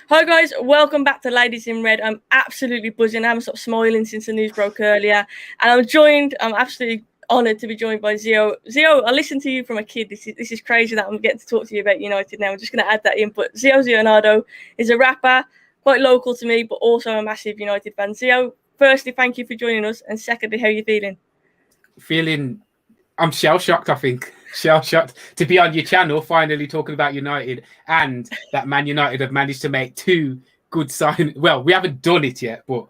Hi guys, welcome back to Ladies in Red. I'm absolutely buzzing. I'm sort of smiling since the news broke earlier, and I'm absolutely honoured to be joined by Zeo. Zeo, I listened to you from a kid. This is crazy that I'm getting to talk to you about United now. I'm just going to add that in. But Zeo Zeonardo is a rapper, quite local to me, but also a massive United fan. Zeo, firstly, thank you for joining us, and secondly, how are you feeling? I'm shell-shocked, I think. Shell-shocked to be on your channel, finally talking about United, and that Man United have managed to make two good signings. Well, we haven't done it yet, but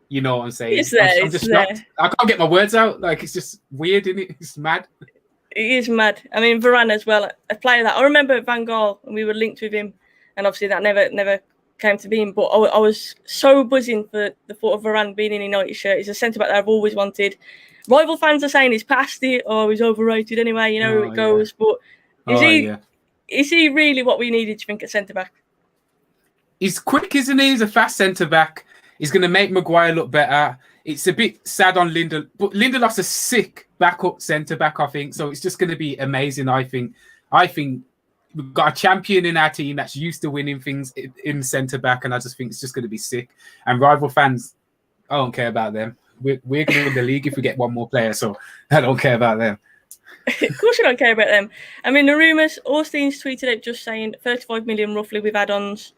you know what I'm saying. It's there. I'm just shocked. I can't get my words out. Like, it's just weird, isn't it? It's mad. It is mad. I mean, Varane as well, a player that I remember Van Gaal, and we were linked with him, and obviously that never came to being. But I was so buzzing for the thought of Varane being in a United shirt. He's a centre-back that I've always wanted. Rival fans are saying he's past it, or he's overrated anyway. You know how it goes. Yeah. But is he really what we needed to think at centre back? He's quick, isn't he? He's a fast centre back. He's going to make Maguire look better. It's a bit sad on Lindelof, but Lindelof's a sick backup centre back, I think. So it's just going to be amazing. I think we've got a champion in our team that's used to winning things in centre back, and I just think it's just going to be sick. And rival fans, I don't care about them. We're going to win the league if we get one more player, so I don't care about them. Of course you don't care about them. I mean, the rumours, Austein's tweeted out just saying 35 million roughly with add-ons.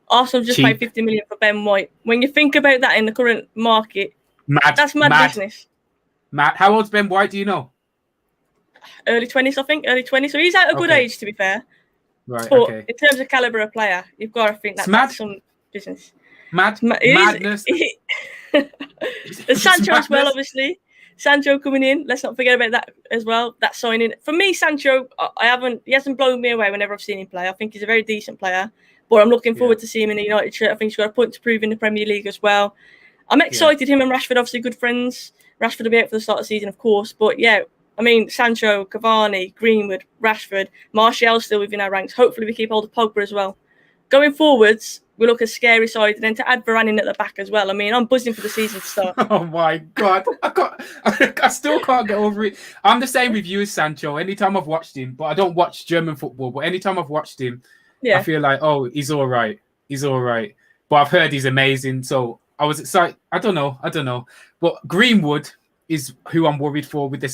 Arsenal just paid 50 million for Ben White. When you think about that in the current market, that's mad business. Mad. How old's Ben White, do you know? Early 20s, I think. Early 20s. So he's at a good age, to be fair. Right, but in terms of calibre of player, you've got to think that's some business. Madness. And Sancho as well, obviously. Sancho coming in. Let's not forget about that as well. That signing. For me, Sancho, he hasn't blown me away whenever I've seen him play. I think he's a very decent player. But I'm looking forward to seeing him in the United shirt. I think he's got a point to prove in the Premier League as well. I'm excited. Him and Rashford, obviously good friends. Rashford will be out for the start of the season, of course. But yeah, I mean, Sancho, Cavani, Greenwood, Rashford, Martial still within our ranks. Hopefully we keep hold of Pogba as well. Going forwards, we look a scary side. And then to add Varane in at the back as well. I mean, I'm buzzing for the season to start. Oh my God. I still can't get over it. I'm the same with you as Sancho. Anytime I've watched him, but I don't watch German football, but anytime I've watched him, I feel like, oh, he's all right. He's all right. But I've heard he's amazing. So I was excited. I don't know. But Greenwood is who I'm worried for with the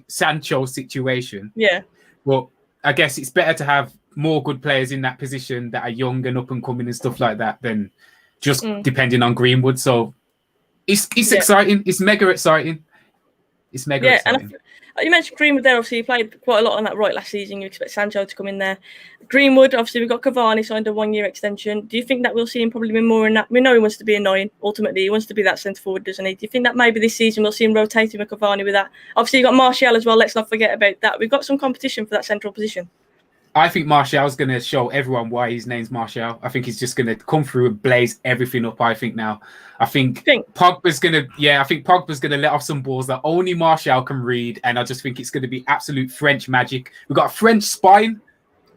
Sancho situation. Yeah. But I guess it's better to have more good players in that position that are young and up and coming and stuff like that than just depending on Greenwood. So it's exciting. It's mega exciting. It's mega exciting. And you mentioned Greenwood there. Obviously, he played quite a lot on that right last season. You expect Sancho to come in there. Greenwood, obviously, we've got Cavani signed a 1-year extension. Do you think that we'll see him probably be more in that? We know he wants to be a 9. Ultimately, he wants to be that centre forward, doesn't he? Do you think that maybe this season we'll see him rotating with Cavani with that? Obviously, you've got Martial as well. Let's not forget about that. We've got some competition for that central position. I think Martial's going to show everyone why his name's Martial. I think he's just going to come through and blaze everything up, I think, now. I think Pogba's going to let off some balls that only Martial can read, and I just think it's going to be absolute French magic. We've got a French spine.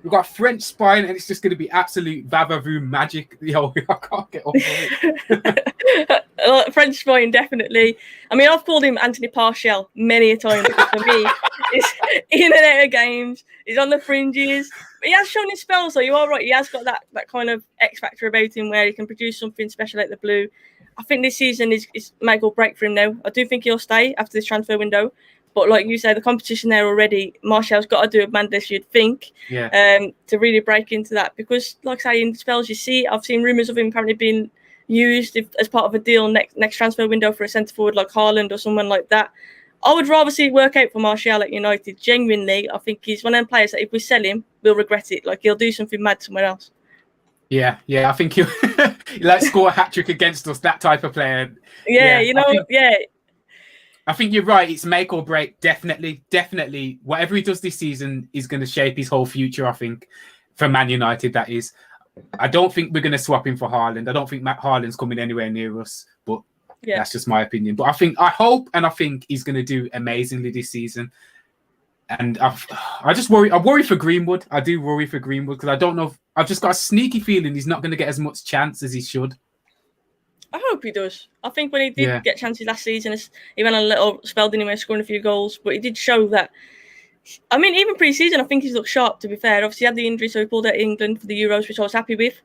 And it's just going to be absolute va-va-voom magic. Yo, I can't get over it. French spine, definitely. I mean, I've called him Anthony Partial many a time because for me, he's in and out of games. He's on the fringes. But he has shown his spells, so you are right. He has got that kind of X factor about him where he can produce something special out the blue. I think this season is make or break for him now. I do think he'll stay after this transfer window. But like you say, the competition there already, Martial's got to do a madness, you'd think, to really break into that. Because, like I say, in spells you see, I've seen rumours of him apparently being used as part of a deal next transfer window for a centre-forward like Haaland or someone like that. I would rather see it work out for Martial at United. Genuinely, I think he's one of them players that if we sell him, we'll regret it. Like, he'll do something mad somewhere else. Yeah, I think he'll score a hat-trick against us, that type of player. I think you're right. It's make or break. Definitely. Whatever he does this season is going to shape his whole future, I think, for Man United, that is. I don't think we're going to swap him for Haaland. I don't think Haaland's coming anywhere near us, but that's just my opinion. But I hope he's going to do amazingly this season. And I just worry. I worry for Greenwood. I do worry for Greenwood because I don't know. I've just got a sneaky feeling he's not going to get as much chance as he should. I hope he does. I think when he did get chances last season, he went on a little spell, didn't he, scoring a few goals, but he did show that I mean, even pre-season, I think he's looked sharp, to be fair. Obviously, he had the injury, so he pulled out England for the Euros, which I was happy with.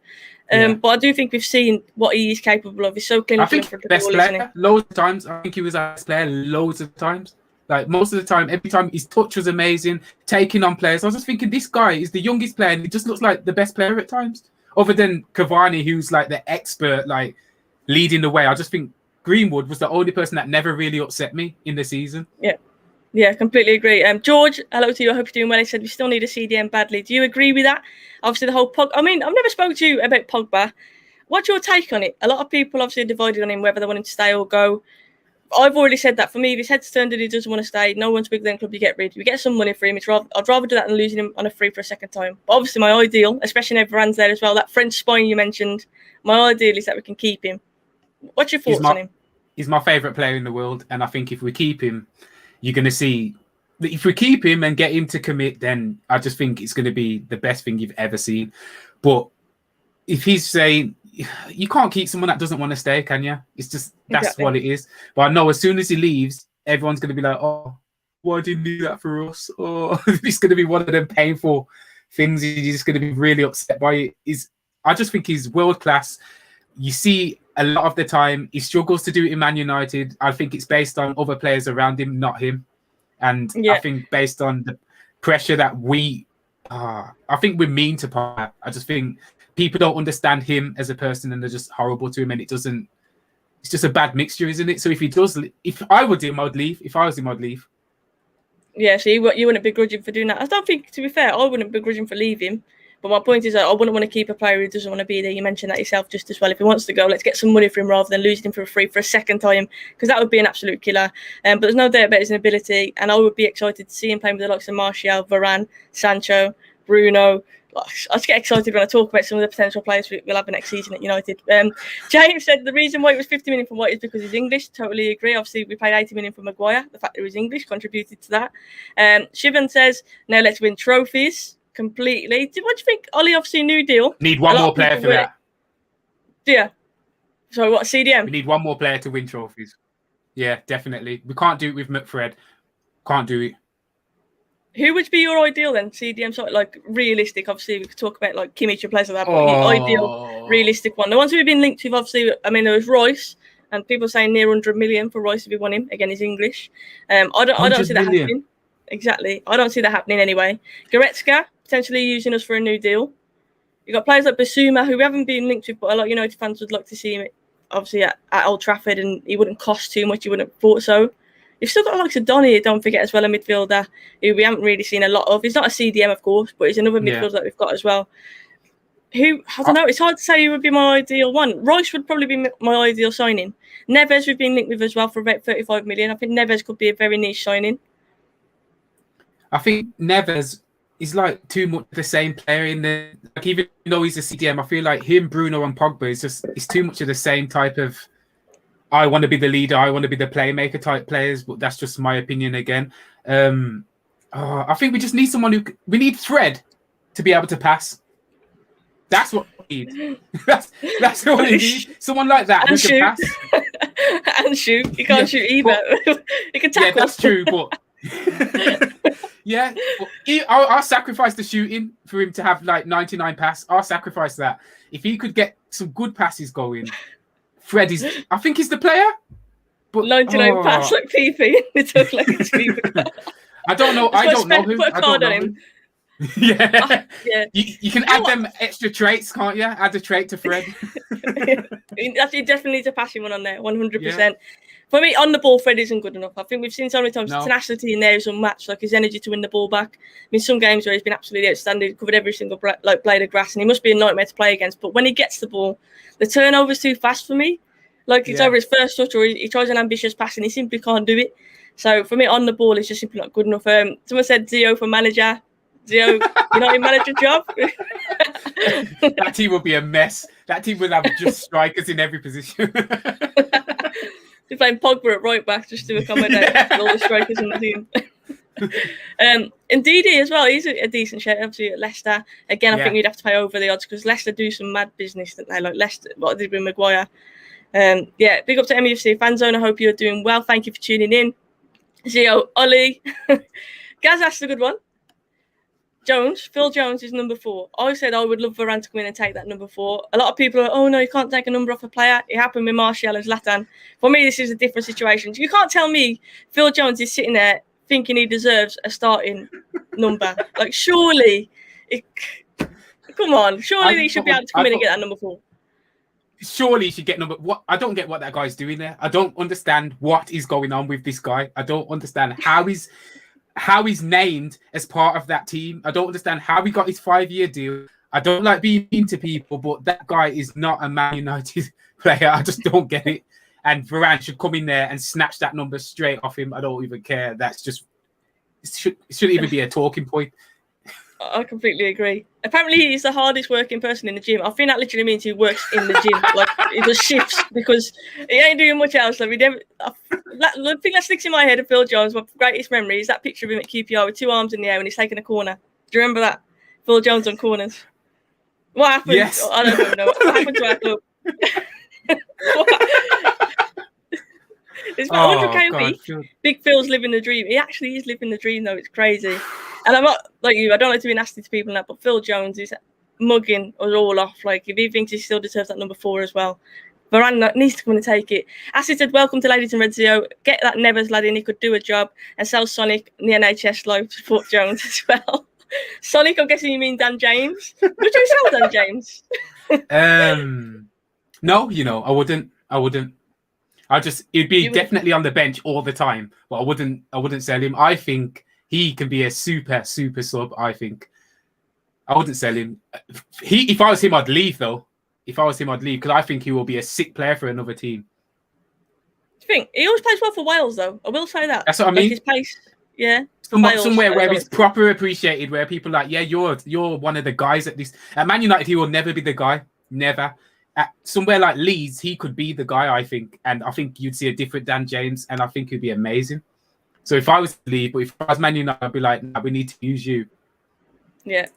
But I do think we've seen what he is capable of. He's so clinical in front of the best ball, player, isn't he? loads of times. I think he was our best player loads of times. Like most of the time, every time his touch was amazing, taking on players. I was just thinking, this guy is the youngest player, and he just looks like the best player at times. Other than Cavani, who's like the expert, like leading the way. I just think Greenwood was the only person that never really upset me in the season. Yeah, completely agree. George, hello to you. I hope you're doing well. He said we still need a CDM badly. Do you agree with that? Obviously, the whole I mean, I've never spoke to you about Pogba. What's your take on it? A lot of people obviously are divided on him, whether they want him to stay or go. I've already said that for me, if his head's turned and he doesn't want to stay, no one's bigger than club, you get rid. We get some money for him. I'd rather do that than losing him on a free for a second time. But obviously, my ideal, especially now Varane's there as well, that French spine you mentioned, my ideal is that we can keep him. What's your thoughts on him? He's my favourite player in the world, and I think if we keep him, you're going to see. If we keep him and get him to commit, then I just think it's going to be the best thing you've ever seen. But if he's saying, you can't keep someone that doesn't want to stay, can you? It's just, that's what it is. But I know as soon as he leaves, everyone's going to be like, oh, why didn't you do that for us? Or it's going to be one of them painful things. He's just going to be really upset by it. I just think he's world class. You see a lot of the time he struggles to do it in Man United. I think it's based on other players around him, not him. And I think based on the pressure that I think we're mean to Pogba. I just think people don't understand him as a person and they're just horrible to him, and it's just a bad mixture, isn't it? So if I were him, I'd leave. If I was him, I'd leave. Yeah, so you wouldn't begrudge him for doing that. I don't think, to be fair, I wouldn't begrudge him for leaving. But my point is that I wouldn't want to keep a player who doesn't want to be there. You mentioned that yourself just as well. If he wants to go, let's get some money for him rather than losing him for free for a second time, because that would be an absolute killer. But there's no doubt about his ability, and I would be excited to see him playing with the likes of Martial, Varane, Sancho, Bruno. I just get excited when I talk about some of the potential players we'll have the next season at United. James said the reason why it was 50 million for White is because he's English. Totally agree. Obviously, we paid 80 million for Maguire. The fact that he was English contributed to that. Shivan says, now let's win trophies. Completely. What do you think, Ollie? Obviously, new deal. Need one more player for that. Yeah. So what, CDM? We need one more player to win trophies. Yeah, definitely. We can't do it with McFred. Can't do it. Who would be your ideal then? CDM, sort of like realistic. Obviously, we could talk about like Kimmich and players like that, but ideal, realistic one. The ones we've been linked with, obviously, I mean, there was Royce, and people saying near 100 million for Royce if we want him. Again, he's English. I don't see that happening. Exactly. I don't see that happening anyway. Goretzka, potentially using us for a new deal. You've got players like Basuma, who we haven't been linked with, but a lot of United fans would like to see him, obviously, at Old Trafford, and he wouldn't cost too much. You wouldn't have thought so. You've still got like Donny, don't forget, as well, a midfielder who we haven't really seen a lot of. He's not a CDM, of course, but he's another midfielder that we've got as well. Who, I don't know, it's hard to say who would be my ideal one. Royce would probably be my ideal signing. Neves we've been linked with as well for about 35 million. I think Neves could be a very niche signing. I think Neves is like too much the same player in the, like, even though he's a CDM, I feel like him, Bruno, and Pogba is too much of the same type of, I want to be the leader, I want to be the playmaker type players, but that's just my opinion again. I think we just need someone we need Fred to be able to pass. That's what we need. That's what we need. Someone like that who can pass. And shoot. You can't shoot either. You can tackle. Yeah, that's true, but yeah, I'll sacrifice the shooting for him to have like 99 pass. I'll sacrifice that. If he could get some good passes going, Fred is, I think he's the player. But 99 pass like PP. It took like a cheap. I don't know. I don't know who. Put a card on him. Yeah. You can add them extra traits, can't you? Add a trait to Fred. You definitely need to pass him one on there, 100%. Yeah. For me, on the ball, Fred isn't good enough. I think we've seen so many times tenacity in there is unmatched, like his energy to win the ball back. I mean, some games where he's been absolutely outstanding, covered every single blade of grass, and he must be a nightmare to play against. But when he gets the ball, the turnover's too fast for me. Like, it's over his first touch, or he tries an ambitious pass, and he simply can't do it. So for me, on the ball, it's just simply not good enough. Someone said Zeo for manager. Zeo, you're not in manager job. That team would be a mess. That team would have just strikers in every position. They're playing Pogba at right back just to accommodate all the strikers in the team. And Didi as well, he's a decent shout, obviously, at Leicester. Again, I think you'd have to pay over the odds because Leicester do some mad business, don't they? Like Leicester, what they did with Maguire. Big up to MUFC Fan Zone. I hope you're doing well. Thank you for tuning in. Zeo, Ollie. Gaz asked a good one. Phil Jones is number 4. I said I would love Varane to come in and take that number 4. A lot of people are, oh no, you can't take a number off a player. It happened with Martial and Zlatan. For me, this is a different situation. You can't tell me Phil Jones is sitting there thinking he deserves a starting number. Like, surely, come on, surely he should be able to come in and get that number 4. Surely he should get number. What? I don't get what that guy's doing there. I don't understand what is going on with this guy. I don't understand how he's named as part of that team. I don't understand how he got his 5-year deal. I don't like being mean to people, but that guy is not a Man United player. I just don't get it. And Varane should come in there and snatch that number straight off him. I don't even care. That's just it shouldn't even be a talking point. I completely agree. Apparently, he's the hardest working person in the gym. I think that literally means he works in the gym. Like, he does shifts because he ain't doing much else. Like, the thing that sticks in my head of Phil Jones, my greatest memory, is that picture of him at QPR with 2 arms in the air when he's taking a corner. Do you remember that? Phil Jones on corners. What happened? Yes. I don't even know. What happened to our club? It's about 100k a week. Sure. Big Phil's living the dream. He actually is living the dream, though. It's crazy. And I'm not like you. I don't like to be nasty to people and that, but Phil Jones is mugging us all off. Like, if he thinks he still deserves that number 4 as well, Varane needs to come in and take it. Acid said, "Welcome to Ladies and Red Zeo. Get that Nevers lad in. He could do a job and sell Sonic in the NHS live to support Jones as well." Sonic, I'm guessing you mean Dan James. Would you sell Dan James? No, I wouldn't. He'd be definitely on the bench all the time, but I wouldn't sell him. I think he can be a super sub. I think I wouldn't sell him. If I was him, I'd leave though. If I was him, I'd leave because I think he will be a sick player for another team. Do you think he always plays well for Wales though? I will say that. That's what I mean. Like his pace, yeah. Somewhere where he's proper appreciated, where people are like, yeah, you're one of the guys at this. At Man United, he will never be the guy. Never. At somewhere like Leeds, he could be the guy, I think. And I think you'd see a different Dan James, and I think he'd be amazing. So if I was to leave, but if I was Man United, I'd be like, nah, we need to use you. Yeah.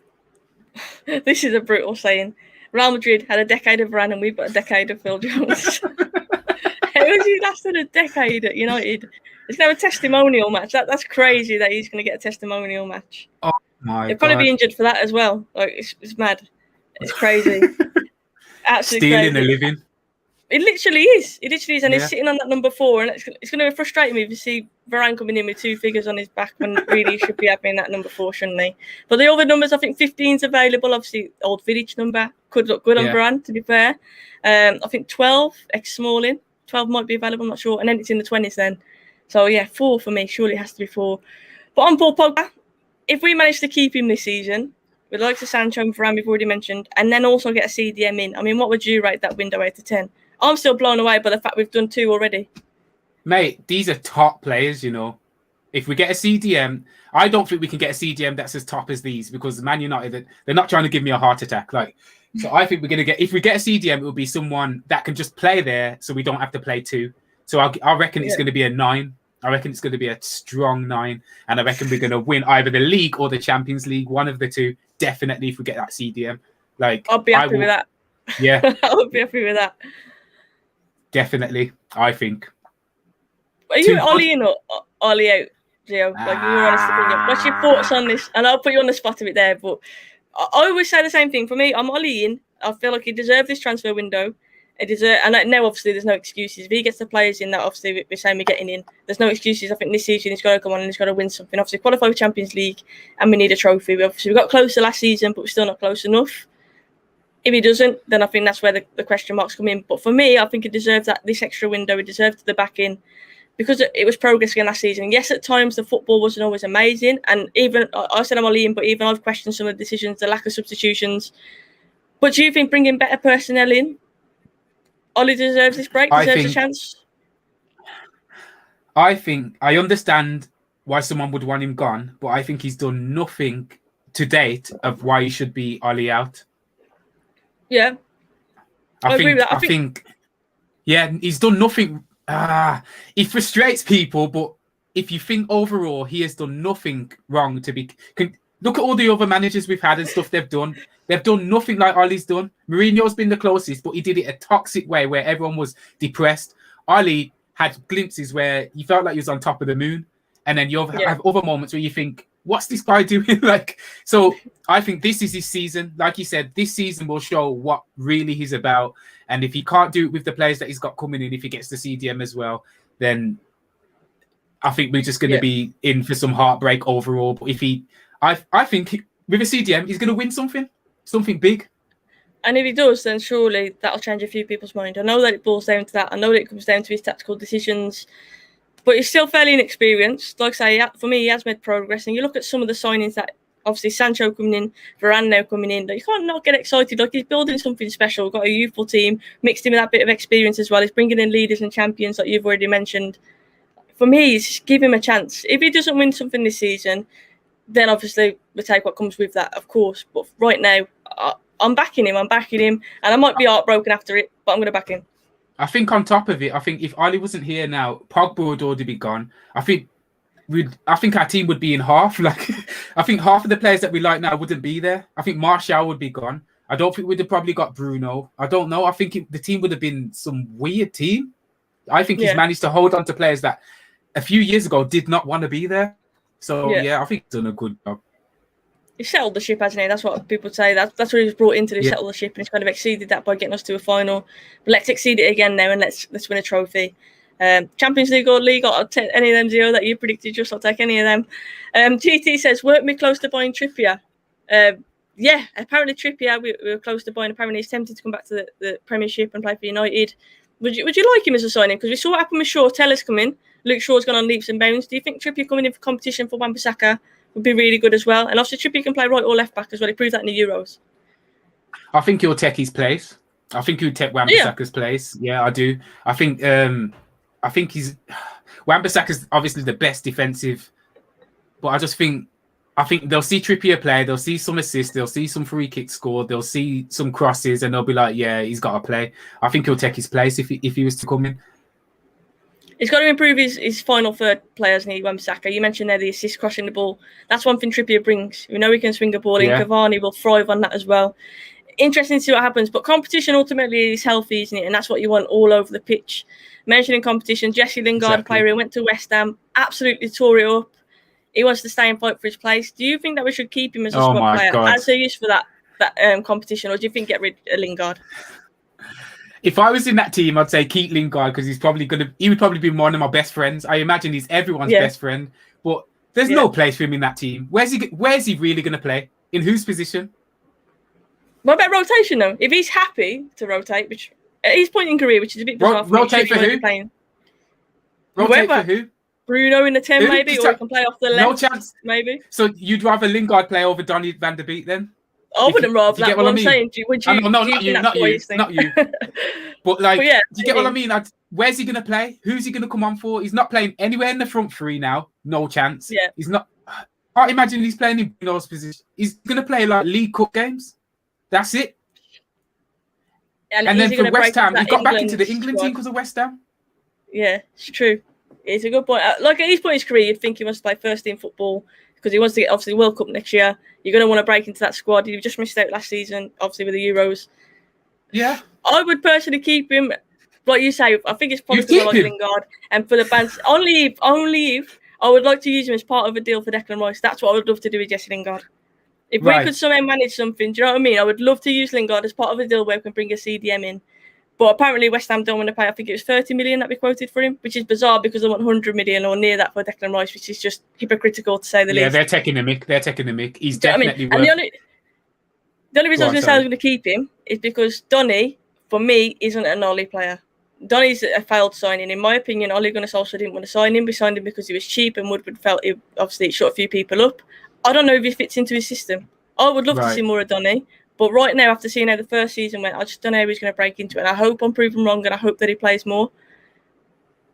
This is a brutal saying. Real Madrid had a decade of Varane, and we've got a decade of Phil Jones. How has he lasted a decade at United? He's going to have a testimonial match. That's crazy that he's going to get a testimonial match. Oh my God. He'll probably be injured for that as well. Like, it's mad. It's crazy. Absolutely stealing crazy. a living. It literally is. And he's sitting on that number 4, and it's going to frustrate me if you see Varane coming in with 2 figures on his back when really he should be having that number 4, shouldn't he? But the other numbers, I think 15's available. Obviously, old Vidic number could look good on Varane, to be fair. I think 12, ex-Smalling. 12 might be available, I'm not sure. And then it's in the 20s then. So, 4 for me. Surely it has to be 4. But on Paul Pogba, if we manage to keep him this season, with the likes of Sancho and Varane, we've already mentioned, and then also get a CDM in, I mean, what would you rate that window out of 10? I'm still blown away by the fact we've done 2 already. Mate, these are top players, If we get a CDM, I don't think we can get a CDM that's as top as these because Man United, they're not trying to give me a heart attack. So I think we're going to get, if we get a CDM, it will be someone that can just play there so we don't have to play 2. So I reckon it's going to be a 9. I reckon it's going to be a strong 9. And I reckon we're going to win either the league or the Champions League, one of the 2, definitely, if we get that CDM. I'll be happy with that. Yeah. I would be happy with that. Definitely, I think. Are you Ollie in or Ollie out, Zeo? Like, your honest opinion. What's your thoughts on this? And I'll put you on the spot a bit there, but I always say the same thing. For me, I'm Ollie in. I feel like he deserved this transfer window. And now, obviously, there's no excuses. If he gets the players in that, obviously, we're saying we're getting in. There's no excuses. I think this season he's got to come on and he's got to win something. Obviously, qualify for Champions League, and we need a trophy. We got closer last season, but we're still not close enough. If he doesn't, then I think that's where the question marks come in. But for me, I think he deserves this extra window. He deserved the back in because it was progress again last season. Yes, at times the football wasn't always amazing. And even, I said I'm Ollie in, but even I've questioned some of the decisions, the lack of substitutions. But do you think bringing better personnel in, Ollie deserves this break, deserves a chance? I think, I understand why someone would want him gone, but I think he's done nothing to date of why he should be Ollie out. Yeah. I agree with that. I think, he's done nothing. It frustrates people, but if you think overall, he has done nothing wrong to be. Look at all the other managers we've had and stuff they've done. They've done nothing like Ollie's done. Mourinho's been the closest, but he did it a toxic way where everyone was depressed. Ollie had glimpses where you felt like he was on top of the moon. And then you have other moments where you think, what's this guy doing? Like, so I think this is his season. Like you said, this season will show what really he's about. And if he can't do it with the players that he's got coming in, if he gets the CDM as well, then I think we're just going to be in for some heartbreak overall. But if I think with a CDM, he's going to win something big. And if he does, then surely that'll change a few people's mind. I know that it boils down to that. I know that it comes down to his tactical decisions. But he's still fairly inexperienced. Like I say, for me, he has made progress. And you look at some of the signings that, obviously, Sancho coming in, Varane now coming in. You can't not get excited. Like, he's building something special. Got a youthful team, mixed in with that bit of experience as well. He's bringing in leaders and champions, like you've already mentioned. For me, just give him a chance. If he doesn't win something this season, then obviously we'll take what comes with that, of course. But right now, I'm backing him. And I might be heartbroken after it, but I'm going to back him. I think on top of it, I think if Ali wasn't here now, Pogba would already be gone. I think our team would be in half. Like, I think half of the players that we like now wouldn't be there. I think Martial would be gone. I don't think we'd have probably got Bruno. I don't know. I think the team would have been some weird team. I think he's managed to hold on to players that a few years ago did not want to be there. So, I think he's done a good job. He's settled the ship, hasn't he? That's what people say. That's what he was brought into to settle the ship, and he's kind of exceeded that by getting us to a final. But let's exceed it again now, and let's win a trophy. Champions League or League, I'll take any of them, Zeo, that you predicted. I'll take any of them. GT says, weren't we close to buying Trippier? Apparently Trippier, we were close to buying. Apparently he's tempted to come back to the Premiership and play for United. Would you like him as a signing? Because we saw what happened with Shaw. Teller's come in. Luke Shaw's gone on leaps and bounds. Do you think Trippier coming in for competition for Wan-Bissaka would be really good as well? And obviously Trippier can play right or left back as well. He proved that in the Euros. I think he'll take his place. I think he'll take Wan-Bissaka's place. Yeah, I do. I think he's Wan-Bissaka's obviously the best defensive, but I think they'll see Trippier play, they'll see some assists, they'll see some free kicks scored, they'll see some crosses, and they'll be like, yeah, he's got to play. I think he'll take his place if he was to come in. He's got to improve his final third players, and Wan-Bissaka. You mentioned there the assist, crossing the ball. That's one thing Trippier brings. We know he can swing a ball in. Cavani will thrive on that as well. Interesting to see what happens. But competition ultimately is healthy, isn't it? And that's what you want all over the pitch. Mentioning competition, Jesse Lingard, a player who went to West Ham, absolutely tore it up. He wants to stay and fight for his place. Do you think that we should keep him as a squad player as he is for that competition, or do you think get rid of Lingard? If I was in that team, I'd say keep Lingard because he would probably be one of my best friends. I imagine he's everyone's best friend, but there's no place for him in that team. Where's he really going to play? In whose position? What about rotation though? If he's happy to rotate, which at his point in career, which is a bit bizarre. Rotate for who? Rotate for who? Bruno in the 10 maybe, or he can play off the left. No chance. Maybe. So you'd rather Lingard play over Donny van der Beek then? I wouldn't rather that. What I'm saying, would you? Not you. But like, do you get what I mean? Where's he going to play? Who's he going to come on for? He's not playing anywhere in the front three now. No chance. Yeah. He's not. I can't imagine he's playing in Bruno's position. He's going to play like League Cup games. That's it. And then for West Ham, he got back into the England team because of West Ham. Yeah, it's true. It's a good point. Like at his point in his career, you'd think he wants to play first team football because he wants to get obviously the World Cup next year. You're going to want to break into that squad. You just missed out last season, obviously with the Euros. Yeah, I would personally keep him. Like you say, I think it's probably for like Lingard and for the bands. Only if I would like to use him as part of a deal for Declan Rice. That's what I would love to do with Jesse Lingard. If we could somehow manage something, do you know what I mean? I would love to use Lingard as part of a deal where we can bring a CDM in. But apparently West Ham don't want to pay, I think it was 30 million that we quoted for him, which is bizarre because they want 100 million or near that for Declan Rice, which is just hypocritical to say the least. Yeah, they're taking the mick. He's definitely worth... The only reason I was going to say I was going to keep him is because Donny, for me, isn't an Ole player. Donny's a failed signing. In my opinion, Ole Gunnar Solskjær didn't want to sign him. We signed him because he was cheap and Woodward felt it obviously shut a few people up. I don't know if he fits into his system. I would love to see more of Donny. But right now, after seeing how the first season went, I just don't know how he's going to break into it. And I hope I'm proven wrong, and I hope that he plays more.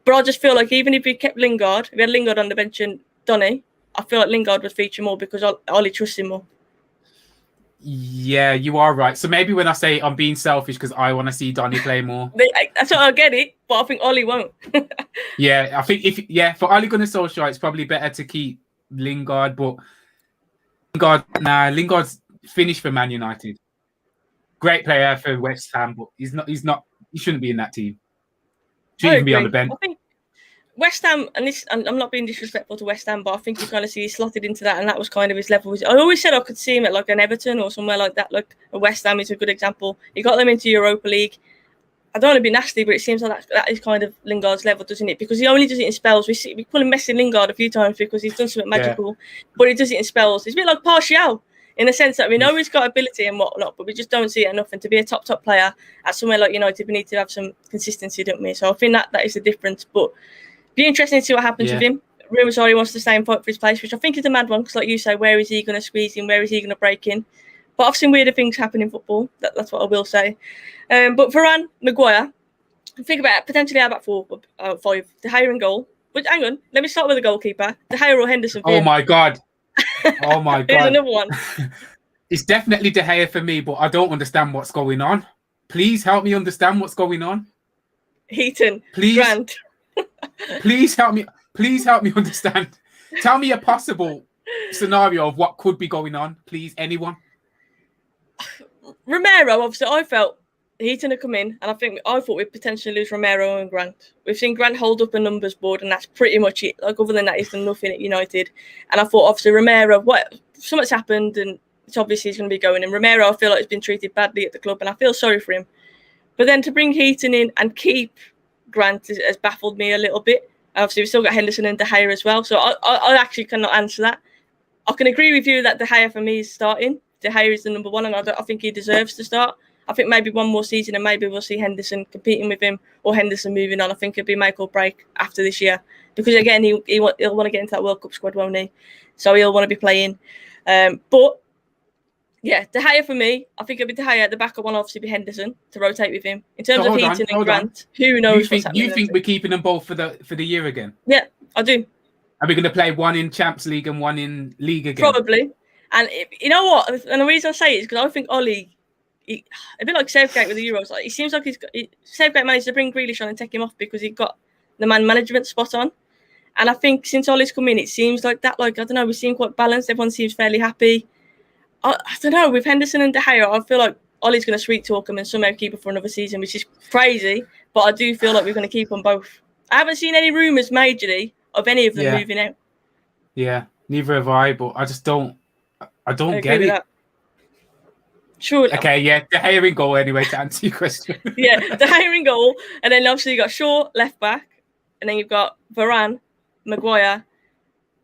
But I just feel like even if we kept Lingard, if we had Lingard on the bench and Donny, I feel like Lingard would feature more because Ollie trusts him more. Yeah, you are right. So maybe when I say I'm being selfish because I want to see Donny play more. That's what I get it, but I think Ollie won't. Yeah, I think for Ole Gunnar Solskjær, it's probably better to keep Lingard, but Lingard's finished for Man United. Great player for West Ham, but he shouldn't be in that team. Shouldn't even be on the bench. West Ham, and this, I'm not being disrespectful to West Ham, but I think you kind of see he slotted into that, and that was kind of his level. I always said I could see him at like an Everton or somewhere like that. Like a West Ham is a good example. He got them into Europa League. I don't want to be nasty, but it seems like that is kind of Lingard's level, doesn't it? Because he only does it in spells. We call him Messi Lingard a few times because he's done something magical, but he does it in spells. It's a bit like Partial in the sense that we know he's got ability and whatnot, but we just don't see it enough. And to be a top player at somewhere like United, we need to have some consistency, don't we? So I think that is the difference. But be interesting to see what happens with him. Rumours are he wants to stay and fight for his place, which I think is a mad one because, like you say, where is he going to squeeze in? Where is he going to break in? But I've seen weirder things happen in football. That's what I will say. But Varane, Maguire, think about it, potentially our back 5, De Gea in goal. But hang on, let me start with the goalkeeper. De Gea or Henderson? Oh my God. Oh my God. Here's another one. It's definitely De Gea for me, but I don't understand what's going on. Please help me understand what's going on. Heaton, please, Grant. Please help me understand. Tell me a possible scenario of what could be going on, please, anyone. Romero, obviously, I felt Heaton had come in, and I thought we'd potentially lose Romero and Grant. We've seen Grant hold up a numbers board, and that's pretty much it. Like, other than that, he's done nothing at United. And I thought, obviously, Romero, something's happened, and it's obviously he's going to be going. And Romero, I feel like he's been treated badly at the club, and I feel sorry for him. But then to bring Heaton in and keep Grant has baffled me a little bit. Obviously, we've still got Henderson and De Gea as well, so I actually cannot answer that. I can agree with you that De Gea for me is starting. De Gea is the number one, and I think he deserves to start. I think maybe one more season and maybe we'll see Henderson competing with him or Henderson moving on. I think it'll be make or break after this year because, again, he'll want to get into that World Cup squad, won't he? So he'll want to be playing. But, yeah, De Gea for me, I think it'll be De Gea. The backup one obviously be Henderson to rotate with him. In terms of Heaton and Grant, who knows what's happening. You think we're keeping them both for the year again? Yeah, I do. Are we going to play one in Champions League and one in League again? Probably. And you know what? And the reason I say it is because I think Ole, a bit like Southgate with the Euros, like, he seems like Southgate managed to bring Grealish on and take him off because he got the man management spot on. And I think since Ole's come in, it seems like that. Like, I don't know, we seem quite balanced. Everyone seems fairly happy. I don't know, with Henderson and De Gea, I feel like Ole's going to sweet talk him and somehow keep it for another season, which is crazy. But I do feel like we're going to keep them both. I haven't seen any rumours majorly of any of them moving out. Yeah, neither have I, but I just don't. I don't get it. That. Sure. Okay, yeah, De Gea in goal anyway, to answer your question. Yeah, De Gea in goal, and then obviously you've got Shaw left back, and then you've got Varane, Maguire,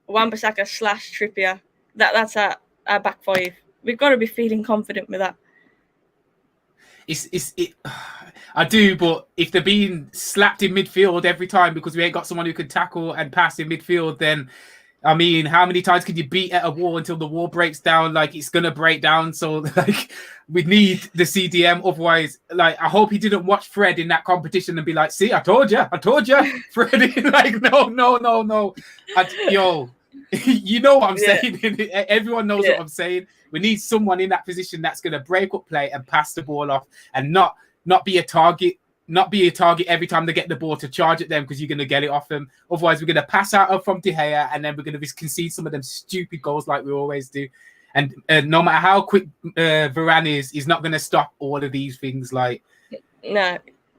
Wan-Bissaka / Trippier. That's our back 5. We've got to be feeling confident with that. I do, but if they're being slapped in midfield every time because we ain't got someone who can tackle and pass in midfield, then I mean, how many times can you beat at a wall until the wall breaks down? Like, it's gonna break down. So, like, we need the CDM. Otherwise, like, I hope he didn't watch Fred in that competition and be like, "See, I told you, Fred." Like, no. You know what I'm saying? Everyone knows what I'm saying. We need someone in that position that's gonna break up play and pass the ball off, and not be a target. Not be a target every time they get the ball to charge at them because you're going to get it off them. Otherwise, we're going to pass out from De Gea and then we're going to concede some of them stupid goals like we always do. And no matter how quick Varane is, he's not going to stop all of these things. Like, no,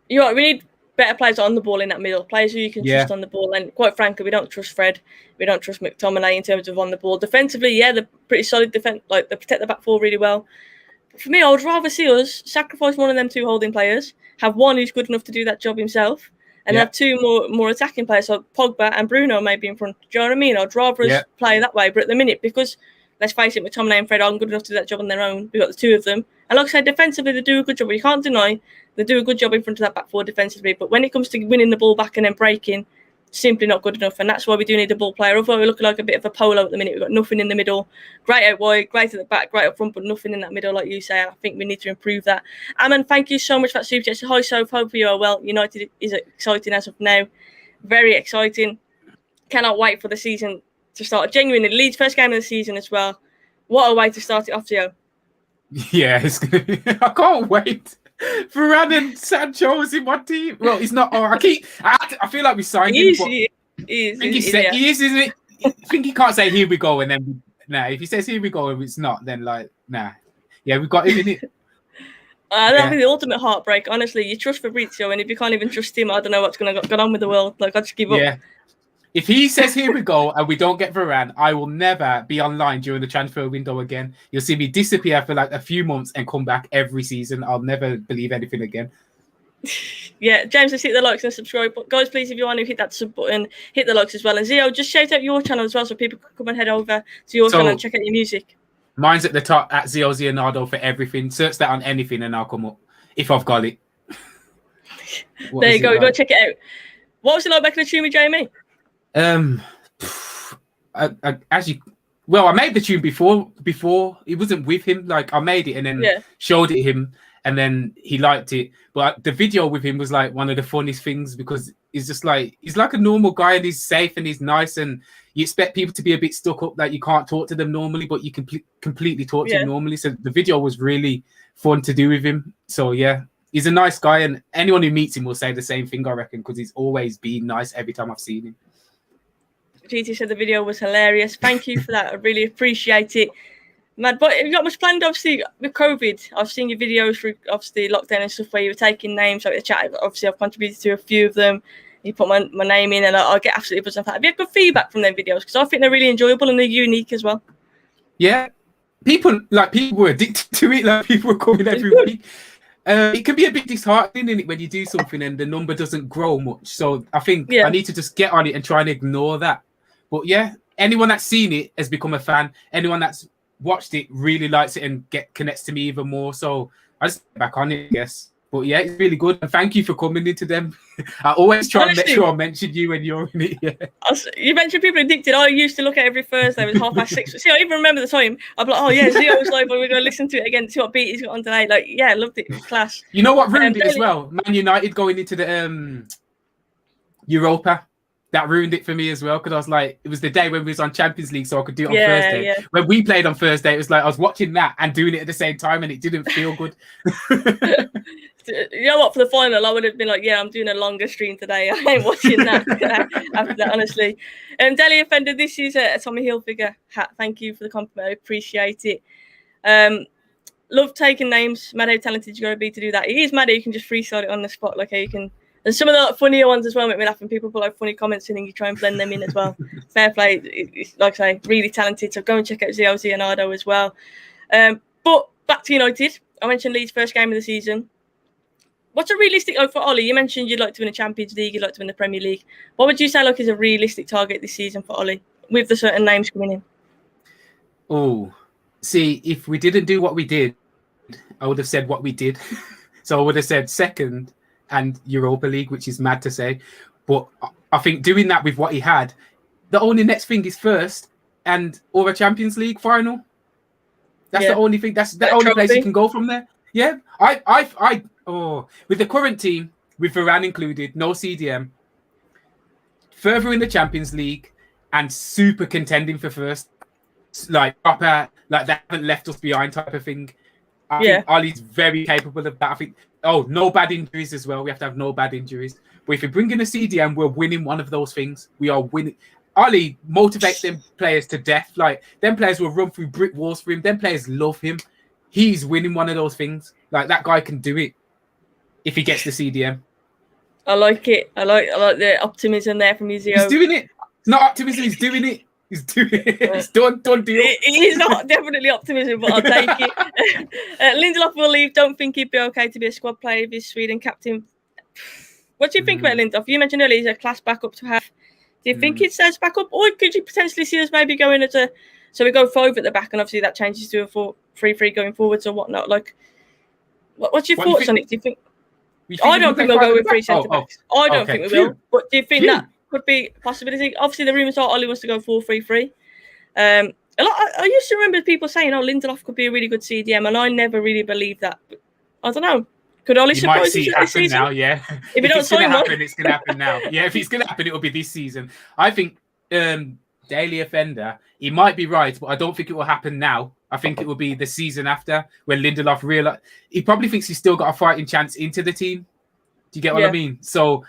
we need better players on the ball in that middle, players who you can trust on the ball. And quite frankly, we don't trust Fred. We don't trust McTominay in terms of on the ball. Defensively, yeah, they're pretty solid defense. Like, they protect the back 4 really well. But for me, I would rather see us sacrifice one of them 2 holding players, have one who's good enough to do that job himself, and have 2 more attacking players, so Pogba and Bruno maybe in front. Do you know what I mean? I'd rather us play that way. But at the minute, because, let's face it, McTominay and Fred aren't good enough to do that job on their own, we've got the 2 of them. And like I said, defensively, they do a good job. But you can't deny they do a good job in front of that back 4 defensively. But when it comes to winning the ball back and then breaking, simply not good enough. And that's why we do need a ball player. Although we're looking like a bit of a polo at the minute. We've got nothing in the middle. Great out wide, great at the back, great up front, but nothing in that middle, like you say. And I think we need to improve that. Aman, thank you so much for that super chat. Hi, Soph. Hope you are well. United is exciting as of now. Very exciting. Cannot wait for the season to start. Genuinely, Leeds' first game of the season as well. What a way to start it off, Zeo. Yeah, it's gonna be, I can't wait. Varane and Sancho is in one team. Well, he's not. I feel like we signed him. He is, isn't it? I think he can't say "here we go" and then if he says "here we go" and it's not, then like nah. Yeah, we've got him in it. That'll be the ultimate heartbreak. Honestly, you trust Fabrizio, and if you can't even trust him, I don't know what's going to go on with the world. Like, I just give up. Yeah. If he says here we go and we don't get Varane, I will never be online during the transfer window again. You'll see me disappear for like a few months and come back every season. I'll never believe anything again. Yeah, James, let's hit the likes and subscribe. But guys, please, if you want to hit that sub button, hit the likes as well. And Zeo, just shout out your channel as well so people can come and head over to your channel and check out your music. Mine's at the top at Zeo Zeonardo for everything. Search that on anything and I'll come up if I've got it. There you go. Go check it out. What was it like making a tune with Jamie? I made the tune before it wasn't with him. Like I made it and then showed it him and then he liked it. But the video with him was like one of the funniest things because he's like a normal guy and he's safe and he's nice and you expect people to be a bit stuck up that you can't talk to them normally, but you can completely talk to him normally. So the video was really fun to do with him. So yeah, he's a nice guy and anyone who meets him will say the same thing, I reckon, because he's always been nice every time I've seen him. GT said the video was hilarious. Thank you for that. I really appreciate it. Mad, but have you got much planned? Obviously, with COVID, I've seen your videos through obviously lockdown and stuff where you were taking names out of the chat. Obviously, I've contributed to a few of them. You put my name in, and I get absolutely buzzing off that. Have you had good feedback from them videos? Because I think they're really enjoyable and they're unique as well. Yeah, people were addicted to it. Like people were coming every week. It can be a bit disheartening in it when you do something and the number doesn't grow much. So I think I need to just get on it and try and ignore that. But yeah, anyone that's seen it has become a fan. Anyone that's watched it really likes it and connects to me even more. So I just get back on it, I guess. But yeah, it's really good. And thank you for coming into them. I always try and make sure I mention you when you're in it. Yeah. You mentioned people addicted. I used to look at every Thursday. It was 6:30. See, I even remember the time. I'd be like, oh yeah, Zeo was like, well, we're going to listen to it again, see what beat he's got on today. Like, yeah, I loved it. It was class. You know what ruined it as well? Man United going into the Europa. That ruined it for me as well because I was like, it was the day when we was on Champions League, so I could do it on Thursday. Yeah. When we played on Thursday, it was like I was watching that and doing it at the same time, and it didn't feel good. You know what? For the final, I would have been like, yeah, I'm doing a longer stream today. I ain't watching that after that, honestly. Deli Offender, this is a Tommy Hilfiger hat. Thank you for the compliment. I appreciate it. Love taking names. Mad how talented you got to be to do that. It is mad how you can just freestyle it on the spot, like how you can. And some of the funnier ones as well make me laugh, and people put like funny comments in and you try and blend them in as well. Fair play. It's, like I say, really talented. So go and check out Zeo Zeonardo as well. But back to United. I mentioned Leeds' first game of the season. What's a realistic, for Ollie, you mentioned you'd like to win a Champions League, you'd like to win the Premier League. What would you say is a realistic target this season for Ollie with the certain names coming in? Oh, see, if we didn't do what we did, I would have said what we did. So I would have said second and Europa League, which is mad to say. But I think doing that with what he had, the only next thing is first or a Champions League final. That's the only thing. That's the only place you can go from there. Yeah. With the current team, with Varane included, no CDM, further in the Champions League and super contending for first, like proper, like they haven't left us behind type of thing. I think Ollie's very capable of that. I think, no bad injuries as well. We have to have no bad injuries. But if we bring in a CDM, we're winning one of those things. We are winning. Ollie motivates them players to death. Like, them players will run through brick walls for him. Them players love him. He's winning one of those things. Like, that guy can do it if he gets the CDM. I like it. I like the optimism there from Zeo. He's doing it. It's not optimism. He's doing it. He's doing it. It's done deal. It is not definitely optimism, but I'll take it. Lindelof will leave. Don't think he'd be okay to be a squad player if he's Sweden captain. What do you think about Lindelof? You mentioned earlier he's a class backup to have. Do you think he says backup, or could you potentially see us maybe going so we go 5 at the back, and obviously that changes to a 4-3-3 going forwards or whatnot? Like, what's your thoughts on it? Do you think? I don't think we'll go with 3 centre backs. I don't think we will. But do you think that could be a possibility? Obviously, the rumours are Ollie wants to go 4-3-3. I used to remember people saying, Lindelof could be a really good CDM, and I never really believed that. But I don't know. Could Ollie surprise us this season? Now, yeah. If it's going to happen, it's going to happen now. Yeah, if it's going to happen, it'll be this season. I think Daily Offender, he might be right, but I don't think it will happen now. I think it will be the season after when Lindelof he probably thinks he's still got a fighting chance into the team. Do you get what I mean? So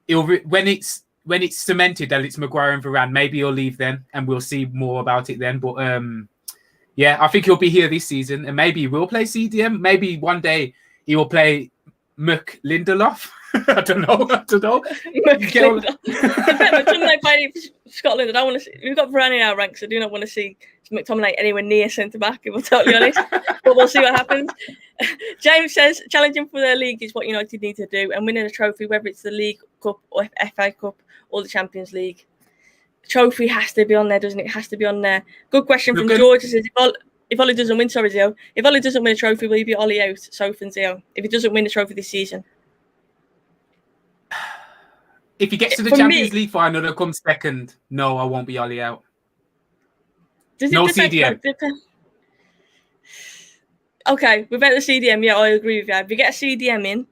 when it's cemented that it's Maguire and Varane, maybe he'll leave then, and we'll see more about it then. But I think he'll be here this season, and maybe he will play CDM. Maybe one day he will play Lindelof. I don't know. McTominay playing for Scotland. I don't want to see. We've got Varane in our ranks. I do not want to see McTominay anywhere near centre back, if I'm totally honest. But we'll see what happens. James says challenging for the league is what United need to do, and winning a trophy, whether it's the League Cup or FA Cup or the Champions League. Trophy has to be on there, doesn't it? It has to be on there. Good question from George. It says if Ole doesn't win, sorry Zeo. If Ole doesn't win a trophy, will you be Ole out? Soph and Zeo. If he doesn't win the trophy this season. If he gets to the Champions League final and comes second, no, I won't be Ole out. No CDM. Okay, without the CDM, yeah, I agree with you. If you get a CDM in,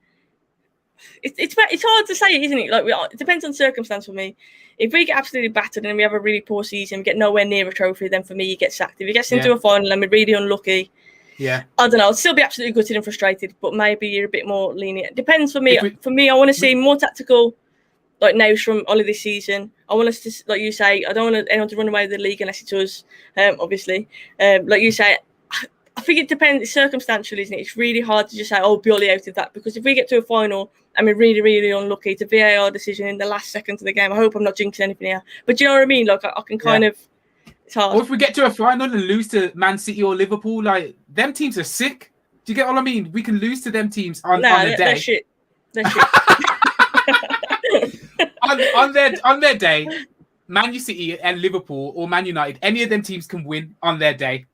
it's hard to say, isn't it? Like it depends on circumstance for me. If we get absolutely battered and we have a really poor season, we get nowhere near a trophy, then for me, you get sacked. If he gets into a final and we're really unlucky, I don't know. I'd still be absolutely gutted and frustrated, but maybe you're a bit more lenient. Depends for me. For me, I want to see more tactical, like nows from Ole this season. I want us to, like you say, I don't want anyone to run away with the league unless it's us, obviously. Like you say, I think it depends. It's circumstantial, isn't it? It's really hard to just say, oh, be Ole out of that, because if we get to a final and we're really, really unlucky, it's a VAR decision in the last seconds of the game. I hope I'm not jinxing anything here. But do you know what I mean? Like, I can kind of... It's hard. Or if we get to a final and lose to Man City or Liverpool, like, them teams are sick. Do you get what I mean? We can lose to them teams on the day. They're shit. They're shit. on their day, Man City and Liverpool or Man United, any of them teams can win on their day.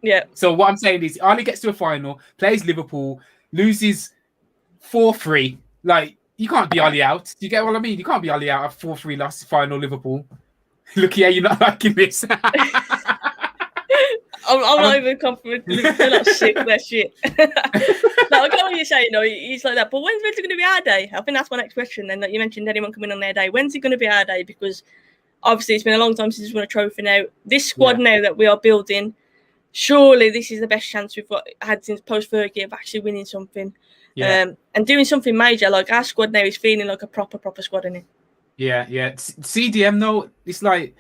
Yeah. So what I'm saying is, Ali gets to a final, plays Liverpool, loses 4-3. Like, you can't be Ali out. Do you get what I mean? You can't be Ali out at 4-3 last final Liverpool. Look, yeah, you're not liking this. I'm not even confident. They're not sick. They're shit. No, I get what you're saying. No, he's like that. But when's it going to be our day? I think that's my next question. Then that you mentioned anyone coming on their day. When's it going to be our day? Because obviously it's been a long time since we've won a trophy. Now this squad now that we are building, surely this is the best chance we've had since post-Fergie of actually winning something. And doing something major. Like our squad now is feeling like a proper squad, isn't it? Yeah. CDM though, it's like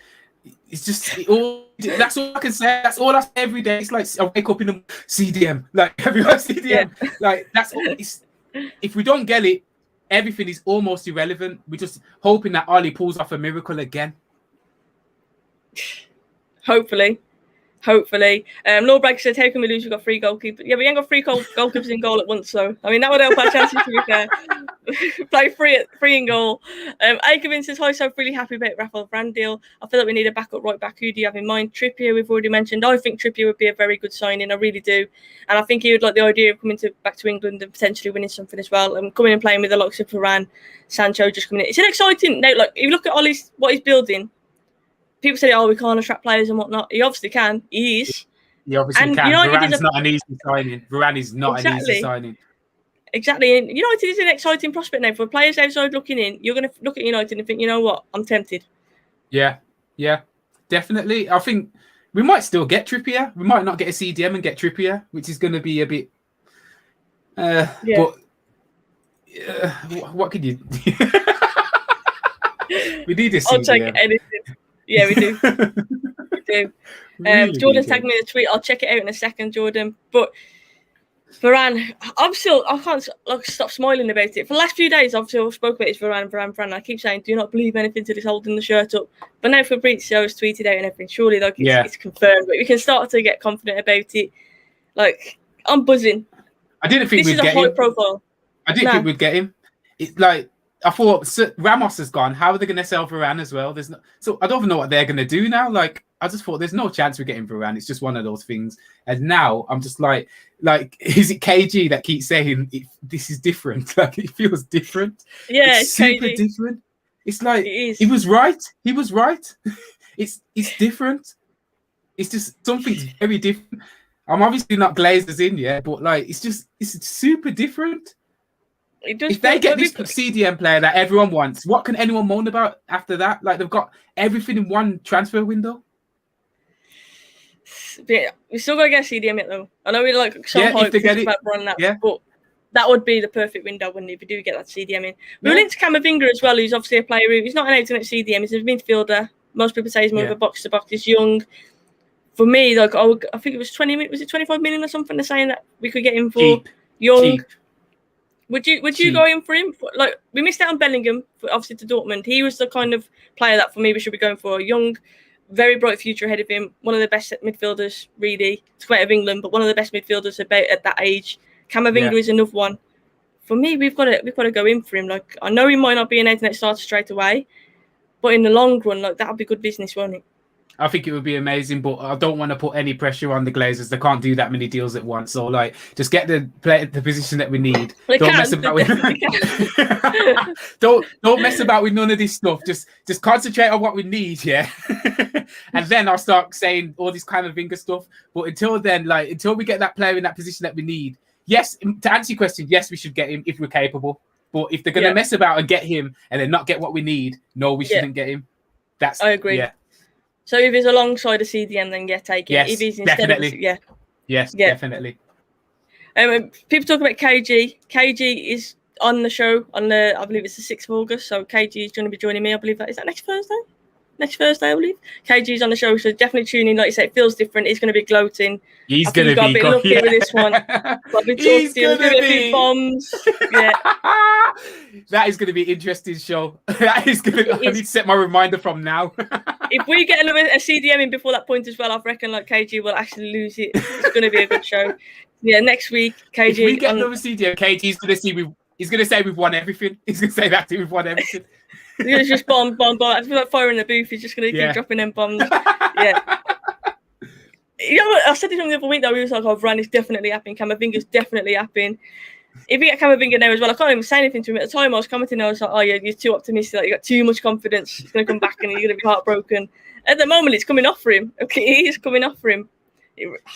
it's just that's all I can say. That's all I say every day. It's like I wake up in the CDM, like everyone CDM. Yeah. Like that's all. If we don't get it, everything is almost irrelevant. We're just hoping that Ali pulls off a miracle again. Hopefully. Lord Bragg said, how can we lose? We've got 3 goalkeepers. Yeah, we ain't got 3 goalkeepers in goal at once, so I mean that would help our chances, to be fair. Play 3 in goal. Akervin says, hi, so really happy about Rafael Varane deal. I feel like we need a backup right back. Who do you have in mind? Trippier, we've already mentioned. I think Trippier would be a very good signing. I really do. And I think he would like the idea of coming back to England and potentially winning something as well. And coming and playing with the likes of Varane, Sancho just coming in. It's an exciting now. Like if you look at what he's building. People say, "Oh, we can't attract players and whatnot." He obviously can. He is. He obviously can. Varane's not an easy signing. Varane is not an easy signing. Exactly. And United is an exciting prospect now for players outside looking in. You're going to look at United and think, you know what? I'm tempted. Yeah, definitely. I think we might still get Trippier. We might not get a CDM and get Trippier, which is going to be a bit. But what could you? We need a CDM. I'll take anything. Yeah, we do. We do. Really Jordan's tagged me in the tweet. I'll check it out in a second, Jordan. But Varane, I can't stop smiling about it. For the last few days, obviously, I've spoken about it. Varane. I keep saying, do not believe anything till he's holding the shirt up. But now Fabrizio has tweeted out and everything. Surely, it's confirmed. But we can start to get confident about it. Like, I'm buzzing. I didn't think we'd get him. This is a high profile. I didn't think we'd get him. It's like, I thought Ramos has gone. How are they going to sell Varane as well? So I don't even know what they're going to do now. Like I just thought there's no chance we're getting Varane. It's just one of those things. And now I'm just like, is it KG that keeps saying this is different? Like it feels different. Yeah, it's super KG. Different. It's like he was right. He was right. It's different. It's just something's very different. I'm obviously not Glazers in yet, but like it's super different. If they get this CDM player that everyone wants, what can anyone moan about after that? Like they've got everything in one transfer window. Yeah, we still got to get CDM yet though. I know we like some hope about running that, but that would be the perfect window, wouldn't it? If we do get that CDM in. We were linked to Camavinga as well, who's obviously a player who he's not an out-and-out CDM. He's a midfielder. Most people say he's more of a box-to-box. He's young. For me, like I think it was 20 million. Was it 25 million or something? They're saying that we could get him for young. Cheap. Would you go in for him? Like, we missed out on Bellingham, obviously, to Dortmund. He was the kind of player that for me we should be going for. A young, very bright future ahead of him. One of the best midfielders, really. It's great of England, but one of the best midfielders about at that age. Camavinga is another one. For me, we've got to go in for him. Like, I know he might not be an internet starter straight away, but in the long run, like, that'll be good business, won't it? I think it would be amazing, but I don't want to put any pressure on the Glazers. They can't do that many deals at once. So, like, just get the position that we need. Don't mess about with don't mess about with none of this stuff. Just concentrate on what we need, yeah. And then I'll start saying all this kind of Camavinga stuff. But until then, like, until we get that player in that position that we need, yes. To answer your question, yes, we should get him if we're capable. But if they're gonna mess about and get him and then not get what we need, no, we shouldn't get him. I agree. Yeah. So if he's alongside a CDM, then take it. Yes, if he's definitely. Yes, definitely. People talk about KG. KG is on the show on I believe it's the 6th of August. So KG is going to be joining me. I believe that next Thursday. Next Thursday, I believe. KG's on the show, so definitely tune in. Like you said, it feels different. He's going to be gloating. He's going to be. Got a bit lucky with this one. He's going to be a few bombs. Yeah. That is going to be an interesting show. That is going to. I need to set my reminder from now. If we get a CDM in before that point as well, I reckon like KG will actually lose it. It's going to be a good show. Yeah, next week KG. If we get another CDM, KG's going to see he's going to say we've won everything. He's going to say that too. We've won everything. He's going to just bomb. I feel like fire in the booth. He's just going to keep dropping them bombs. Yeah. You know what? I said this on the other week though. He was like, Varane is definitely happening. Camavinga's definitely happening. If we get Camavinga now as well, I can't even say anything to him. At the time I was commenting, I was like, oh yeah, you're too optimistic. Like, you got too much confidence. He's going to come back and you're going to be heartbroken. At the moment, it's coming off for him. Okay, it is coming off for him.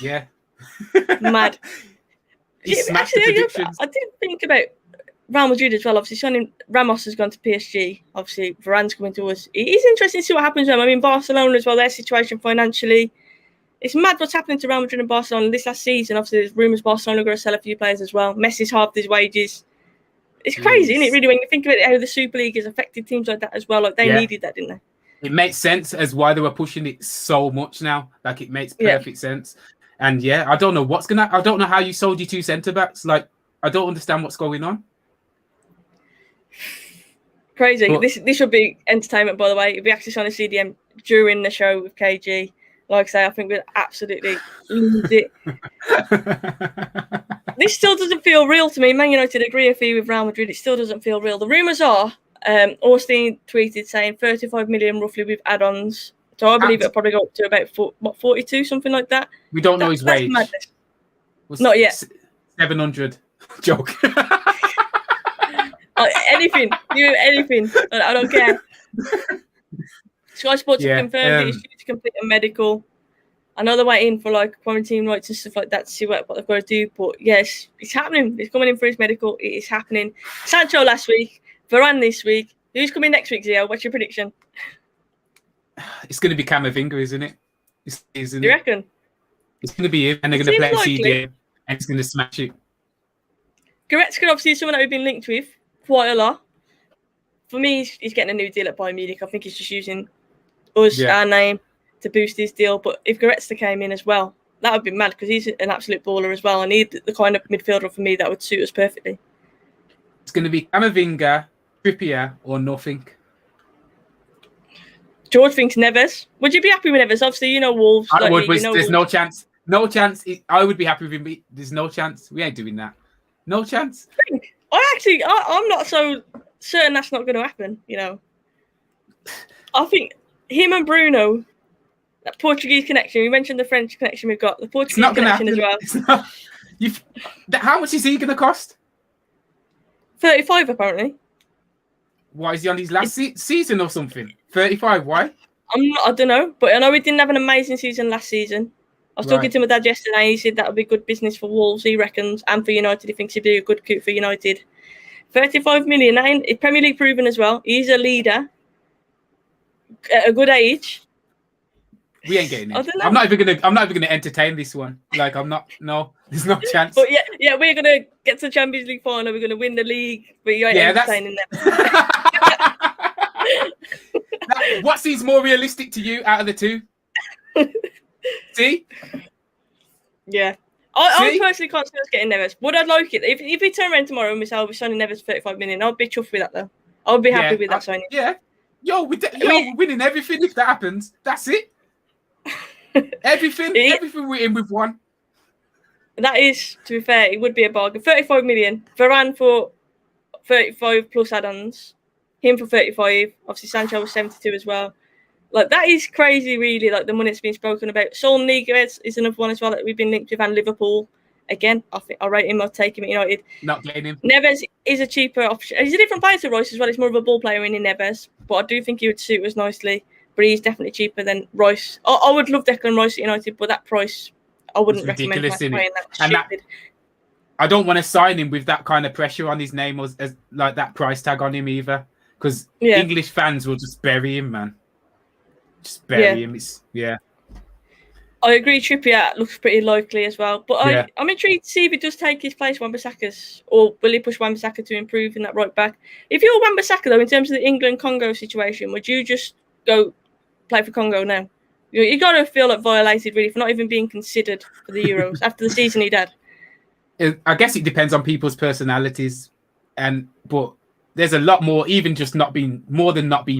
Yeah. Mad. He smashed the predictions. I did think about Real Madrid as well. Obviously, Ramos has gone to PSG. Obviously, Varane's coming to us. It is interesting to see what happens with them. I mean, Barcelona as well, their situation financially. It's mad what's happening to Real Madrid and Barcelona this last season. Obviously, there's rumours Barcelona are going to sell a few players as well. Messi's halved his wages. It's crazy, isn't it, really, when you think about it, how the Super League has affected teams like that as well. Like, they needed that, didn't they? It makes sense as why they were pushing it so much now. Like, it makes perfect sense. And, I don't know I don't know how you sold your 2 centre-backs. Like, I don't understand what's going on. Crazy. But this should be entertainment, by the way. If we actually sign a CDM during the show with KG, like I say, I think we'll absolutely lose it. This still doesn't feel real to me. Man United agree a fee with Real Madrid. It still doesn't feel real. The rumours are, Austin tweeted saying 35 million roughly with add-ons. So I believe it'll probably go up to about 42, something like that. We don't know his wage. Not yet. 700. Joke. Anything. I don't care. Sky Sports have confirmed he's due to complete a medical. I know they're waiting for like quarantine rights and stuff like that to see what they've got to do. But yes, it's happening. He's coming in for his medical. It is happening. Sancho last week, Varane this week. Who's coming next week, Zeo? What's your prediction? It's going to be Camavinga, isn't it? You reckon? It's going to be him, and they're going to play a CDM, and he's going to smash it. Goretzka obviously is someone that we've been linked with quite a lot. For me, he's getting a new deal at Bayern Munich. I think he's just using us, our name, to boost his deal. But if Goretzka came in as well, that would be mad because he's an absolute baller as well. And he's the kind of midfielder for me that would suit us perfectly. It's going to be Camavinga, Trippier, or nothing. George thinks Neves. Would you be happy with Neves? Obviously, Wolves. I would, but there's no chance. No chance. I would be happy with him, but there's no chance. We ain't doing that. No chance. I'm not so certain that's not going to happen, I think him and Bruno, that Portuguese connection, we mentioned the French connection we've got, the Portuguese connection as well. How much is he going to cost? 35, apparently. Why is he on his last season or something? 35, why? I don't know, but I know he didn't have an amazing season last season. I was talking to my dad yesterday. He said that would be good business for Wolves, he reckons, and for United. He thinks he'd be a good coup for United. 35 million. He's Premier League proven as well. He's a leader at a good age. We ain't getting it. I'm not even gonna entertain this one. Like, I'm not. No, there's no chance. But yeah, we're gonna get to the Champions League final. We're gonna win the league, but you ain't entertaining them. What seems more realistic to you out of the two? See? Yeah. I personally can't see us getting Neves. Would I like it? If we turn around tomorrow and we say, we're signing Neves for 35 million, I'd be chuffed with that, though. I would be happy with that signing. Yeah. We're winning everything if that happens. That's it. Everything we're in with one. That is, to be fair, it would be a bargain. 35 million. Varane for 35 plus add-ons. Him for 35. Obviously, Sancho was 72 as well. Like, that is crazy, really, like the money that's been spoken about. Sol Niguez is another one as well that we've been linked with, and Liverpool. Again, I think I rate him. I'll take him at United. Not getting him. Neves is a cheaper option. He's a different player to Rice as well. He's more of a ball player in Neves, but I do think he would suit us nicely. But he's definitely cheaper than Rice. I would love Declan Rice at United, but that price, I wouldn't recommend playing that. Stupid. I don't want to sign him with that kind of pressure on his name as like that price tag on him either, because English fans will just bury him, man. Just bury him. I agree. Trippier looks pretty likely as well, but I'm intrigued to see if he does take his place, Wan-Bissaka's, or will he push Wan-Bissaka to improve in that right back? If you're Wan-Bissaka, though, in terms of the England-Congo situation, would you just go play for Congo now? You got to feel like violated, really, for not even being considered for the Euros after the season he did. I guess it depends on people's personalities, but there's a lot more, even just not being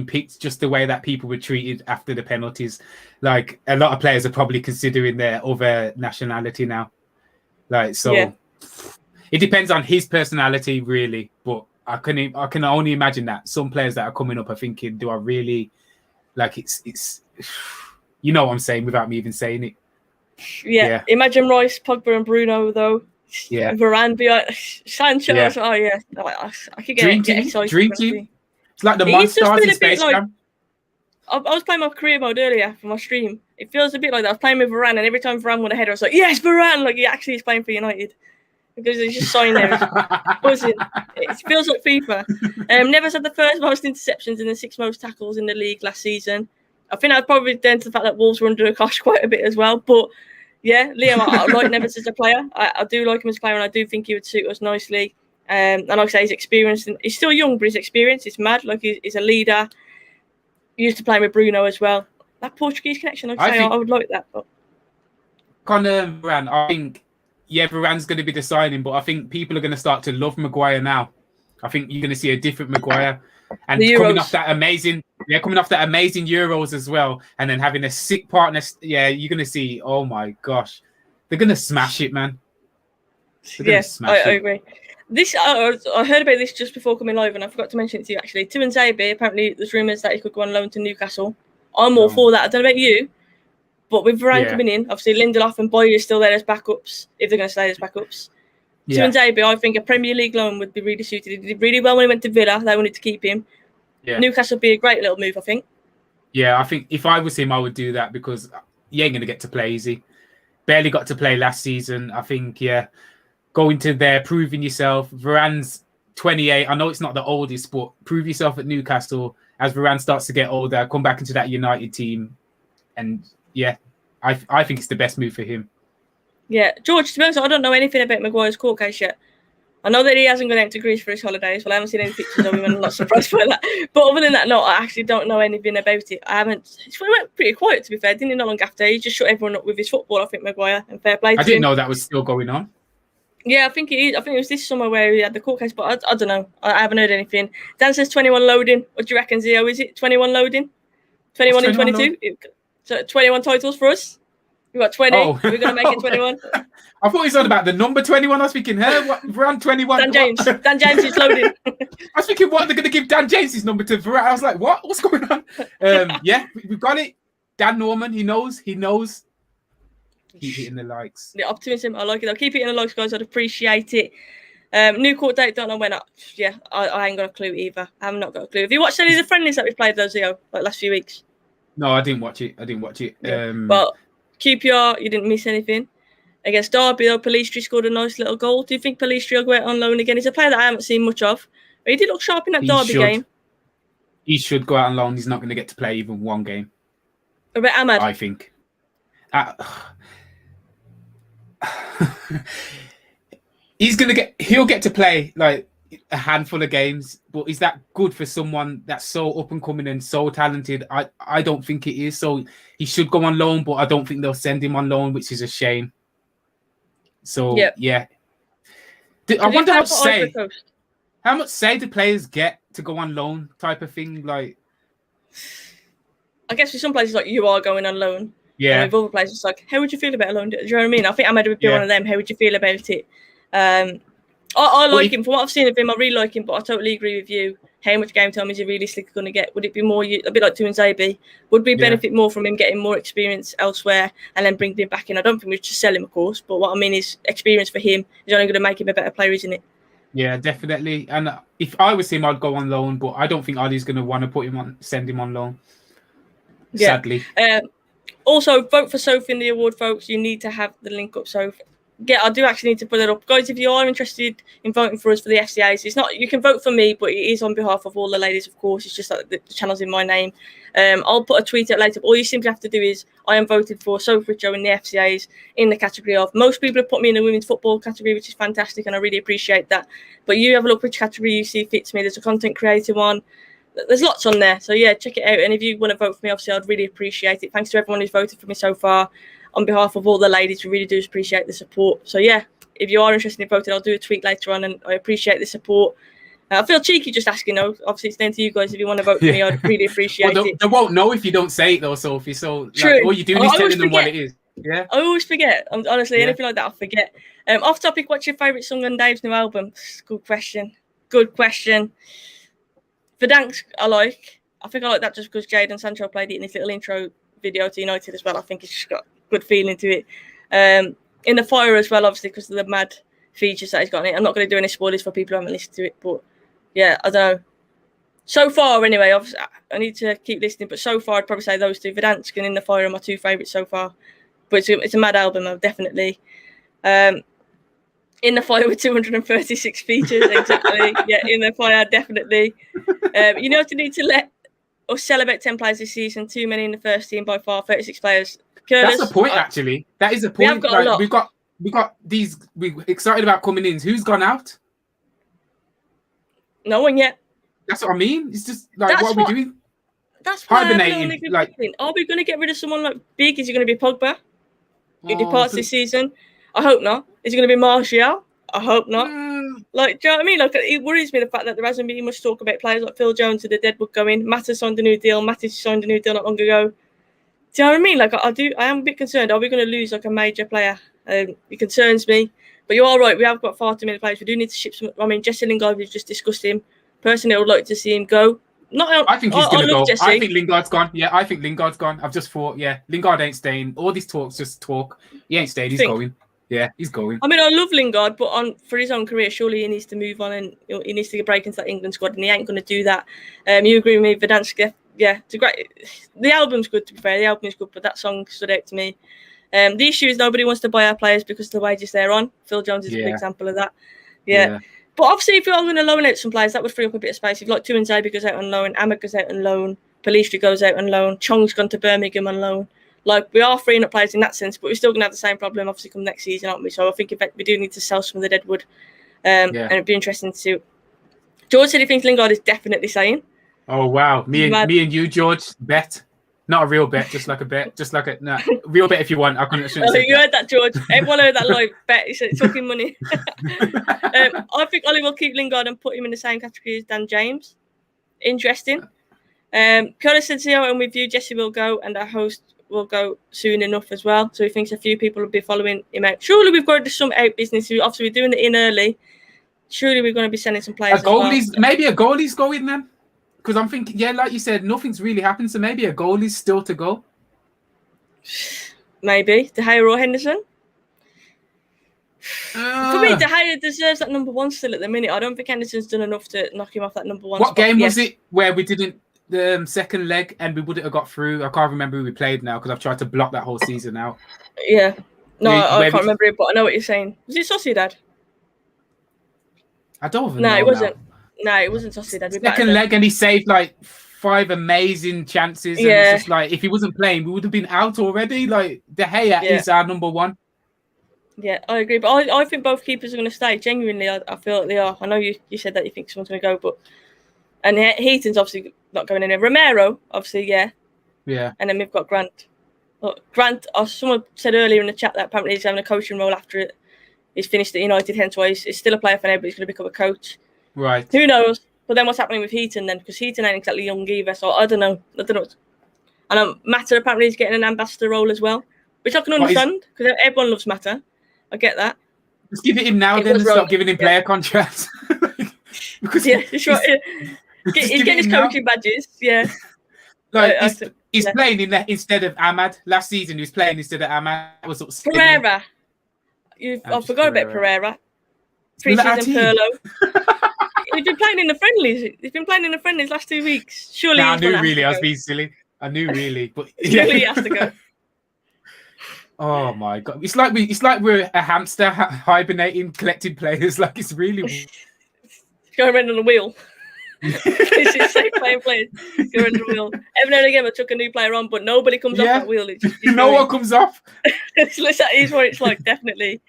picked, just the way that people were treated after the penalties. Like, a lot of players are probably considering their other nationality now. Like, so it depends on his personality, really. But I can only imagine that some players that are coming up are thinking, do I really, like, it's you know what I'm saying without me even saying it. Yeah. Imagine Rice, Pogba and Bruno, though. Yeah. Varane behind Sancho. Yeah. Oh, yeah. I could get excited. Dream team. It's like the Monsters in Space Jam. I was playing my career mode earlier for my stream. It feels a bit like that. I was playing with Varane, and every time Varane won a header, I was like, yes, Varane! Like, he actually is playing for United. Because he's just signed there. Buzzing. It feels like FIFA. Neves had the first most interceptions and the 6th most tackles in the league last season. I think that's probably down to the fact that Wolves were under a cosh quite a bit as well. But yeah, Liam, I like Neves as a player. I do like him as a player, and I do think he would suit us nicely. And like I say, he's experienced. He's still young, but his experience is mad. Like, he's a leader. He used to play with Bruno as well. That Portuguese connection, I would like that. But Varane, I think, Varane's going to be the signing, but I think people are going to start to love Maguire now. I think you're going to see a different Maguire. And coming off that amazing Euros as well, and then having a sick partner, you're going to see, oh my gosh, they're going to smash it, man. I agree. I heard about this just before coming live, and I forgot to mention it to you, actually. Tim and Zabi, apparently there's rumours that he could go on loan to Newcastle. I'm all for that. I don't know about you, but with Varane coming in, obviously Lindelof and Boyer are still there as backups, if they're going to stay as backups. Tim and Zabi, I think a Premier League loan would be really suited. He did really well when he went to Villa. They wanted to keep him. Yeah. Newcastle would be a great little move, I think. Yeah, I think if I was him, I would do that, because you ain't going to get to play easy. Barely got to play last season. I think, going to there, proving yourself. Varane's 28. I know it's not the oldest, but prove yourself at Newcastle. As Varane starts to get older, come back into that United team. And, I think it's the best move for him. Yeah, George, to be honest, I don't know anything about Maguire's court case yet. I know that he hasn't gone out to Greece for his holidays. Well, I haven't seen any pictures of him, and I'm not surprised by that. But other than that, no, I actually don't know anything about it. I haven't. He went pretty quiet, to be fair, didn't he? Not long after, he just shut everyone up with his football. I think Maguire, and fair play to him. I didn't know that was still going on. Yeah, I think it is. I think it was this summer where he had the court case, but I don't know. I haven't heard anything. Dan says 21 loading. What do you reckon, Zeo? Is it 21 loading? 21 and 22? So 21 titles for us? We've got 20. Oh. We're going to make it 21. I thought he was on about the number 21. I was thinking, what? Varane 21. Dan James is loading. I was thinking, what? They're going to give Dan James his number to Varane. I was like, what? What's going on? We've got it. Dan Norman, he knows. Keep hitting the likes. The optimism, I like it. I'll keep hitting the likes, guys. I'd appreciate it. New court date, don't know when. I ain't got a clue either. I have not got a clue. Have you watched any of the friendlies that we've played, though, Zeo, like last few weeks? No, I didn't watch it. Yeah. But QPR, you didn't miss anything. Against Derby, though, Pellistri scored a nice little goal. Do you think Pellistri will go out on loan again? He's a player that I haven't seen much of. But he did look sharp in that Derby game. He should go out on loan. He's not going to get to play even one game. About Ahmad? I think. He'll get to play like a handful of games, but is that good for someone that's so up and coming and so talented? I don't think it is. So he should go on loan, but I don't think they'll send him on loan, which is a shame. So Yeah. I wonder how How much say do players get to go on loan type of thing? Like, I guess with some places like you are going on loan. yeah. And with other places, it's like, how would you feel about a loan? Do you know what I mean? I think Ahmed would be one of them. How would you feel about it? I like him. From what I've seen of him, I really like him, but I totally agree with you. How much game time is he realistically going to get? Would it be more, a bit like Tuanzebe? Would we benefit more from him getting more experience elsewhere and then bringing him back in? I don't think we should sell him, of course, but what I mean is experience for him is only going to make him a better player, isn't it? Yeah, definitely. And if I was him, I'd go on loan, but I don't think Ali's going to want to send him on loan. Yeah. Sadly. Also, vote for Soph in the award, folks. You need to have the link up, Soph. Yeah, I do actually need to put it up, guys. If you are interested in voting for us for the FCAs, it's not, you can vote for me, but it is on behalf of all the ladies, of course. It's just like the channel's in my name. I'll put a tweet out later. All you simply have to do is I am voted for Soph Richo in the FCAs in the category of, most people have put me in the women's football category, which is fantastic, and I really appreciate that. But you have a look which category you see fits me. There's a content creator one. There's lots on there, so yeah, check it out. And if you want to vote for me, obviously I'd really appreciate it. Thanks to everyone who's voted for me so far. On behalf of all the ladies, we really do appreciate the support. So yeah, if you are interested in voting, I'll do a tweet later on, and I appreciate the support. I feel cheeky just asking, though. Obviously, it's down to you guys. If you want to vote for me, I'd really appreciate it. They won't know if you don't say it, though, Sophie. So true. All you do is telling them what it is. Yeah. I always forget. Honestly, anything like that, I forget. Off topic, what's your favourite song on Dave's new album? Good question. Verdansk, I like. I think I like that just because Jadon Sancho played it in his little intro video to United as well. I think it's just got a good feeling to it. In the Fire as well, obviously, because of the mad features that he's got in it. I'm not going to do any spoilers for people who haven't listened to it, but yeah, I don't know. So far, anyway, obviously, I need to keep listening, but so far, I'd probably say those two, Verdansk and In the Fire, are my two favourites so far. But it's a mad album, definitely. In the Fire with 236 features, exactly. Yeah, In the Fire, definitely. You know what you need to let us sell about 10 players this season, too many in the first team by far, 36 players. Curtis, that's a point, actually. That is a point. We've got these. We're excited about coming in. Who's gone out? No one yet. That's what I mean. It's just like, what are we doing? That's why hibernating. Are we going to get rid of someone like big? Is it going to be Pogba? Who departs this season? I hope not. Is it going to be Martial? I hope not. Like, do you know what I mean? Like, it worries me the fact that there hasn't been much talk about players like Phil Jones and the Deadwood going. Mata signed a new deal. Matic signed a new deal not long ago. Do you know what I mean? Like, I am a bit concerned. Are we going to lose like a major player? It concerns me. But you are right. We have got far too many players. We do need to ship some. I mean, Jesse Lingard, we've just discussed him. Personally, I would like to see him go. I think he's going to go. Jesse. I think Lingard's gone. Yeah, I think Lingard's gone. I've just thought, Lingard ain't staying. All these talks just talk. He ain't staying. He's going. Yeah, he's going. I mean, I love Lingard, but for his own career, surely he needs to move on and he needs to get break into that England squad, and he ain't going to do that. You agree with me, Verdansk? Yeah, it's a great. The album's good, to be fair. The album is good, but that song stood out to me. The issue is nobody wants to buy our players because of the wages they're on. Phil Jones is a good example of that. Yeah. But obviously, if you're going to loan out some players, that would free up a bit of space. If like Tuanzebe goes out on loan, Ahmed goes out on loan, Pellistri goes out on loan, Chong's gone to Birmingham on loan. Like, we are freeing up players in that sense, but we're still going to have the same problem, obviously, come next season, aren't we? So I think in fact we do need to sell some of the Deadwood. And it'd be interesting to see. George said he thinks Lingard is definitely saying. Oh, wow. Me and you, George, bet. Not a real bet, just like a bet. Just like a real bet if you want. You heard that, George. Everyone heard that live bet. He said it's talking money. I think Ollie will keep Lingard and put him in the same category as Dan James. Interesting. Curtis said Zeo, and with you, Jesse will go, and our host will go soon enough as well. So he thinks a few people will be following him out. Surely we've got to do some out business. Obviously, we're doing it in early. Surely we're going to be sending some players. Maybe a goalie's going then. Because I'm thinking, like you said, nothing's really happened. So maybe a goalie's still to go. Maybe De Gea or Henderson. For me, De Gea deserves that number one still at the minute. I don't think Henderson's done enough to knock him off that number one. What game was it where we didn't the second leg and we wouldn't have got through? I can't remember who we played now because I've tried to block that whole season out. Yeah. No, I can't remember it, but I know what you're saying. Was it Sociedad? I don't even know. No, it wasn't. No, it wasn't Sociedad. Second leg, and he saved like 5 amazing chances. And it's just like, if he wasn't playing, we would have been out already. Like, De Gea is our number one. Yeah, I agree. But I think both keepers are going to stay. Genuinely, I feel like they are. I know you said that you think someone's going to go, but... And Heaton's obviously not going anywhere. Romero, obviously, yeah. And then we've got Grant. Look, Grant, someone said earlier in the chat that apparently he's having a coaching role after He's finished at United, hence why he's still a player for now, but he's going to become a coach. Right. Who knows? But then what's happening with Heaton then? Because Heaton ain't exactly young either, so I don't know. And Mata apparently is getting an ambassador role as well, which I can understand because everyone loves Mata. I get that. Just give it him now, then, and stop giving him player contracts. Because he's getting his coaching badges. Yeah. Like he's playing instead of Ahmad. Last season, he was playing instead of Ahmad. Pereira. I forgot about Pereira. Pre-season Pirlo. He's been playing in the friendlies. He's been playing in the friendlies last 2 weeks. Surely. I knew really. I was being silly. I knew really, but surely he has to go. Oh my god! It's like we're a hamster hibernating, collecting players. Like it's really going around on the wheel. It's just like playing players. Go around the wheel. Every now and again, I took a new player on, but nobody comes off that wheel. No one comes off. That is what it's like, definitely.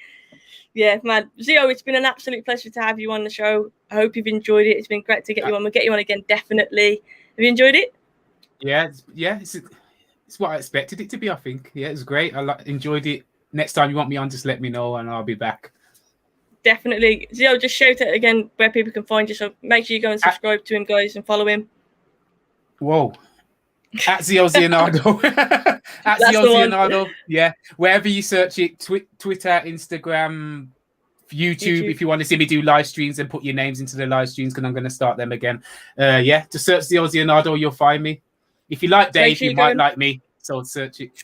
Yeah, man. Zeo, it's been an absolute pleasure to have you on the show. I hope you've enjoyed it. It's been great to get you on. We'll get you on again, definitely. Have you enjoyed it? Yeah. It's what I expected it to be, I think. Yeah, it was great. I enjoyed it. Next time you want me on, just let me know and I'll be back. Definitely. Zeo, just shout out again where people can find you. So make sure you go and subscribe to him, guys, and follow him. Whoa. At Zeo Zeonardo. At Zeo Zeonardo. Yeah. Wherever you search it, Twitter, Instagram, YouTube, if you want to see me do live streams, and put your names into the live streams because I'm going to start them again. Just search Zeo Zeonardo, you'll find me. If you like Dave, you might like me. So search it.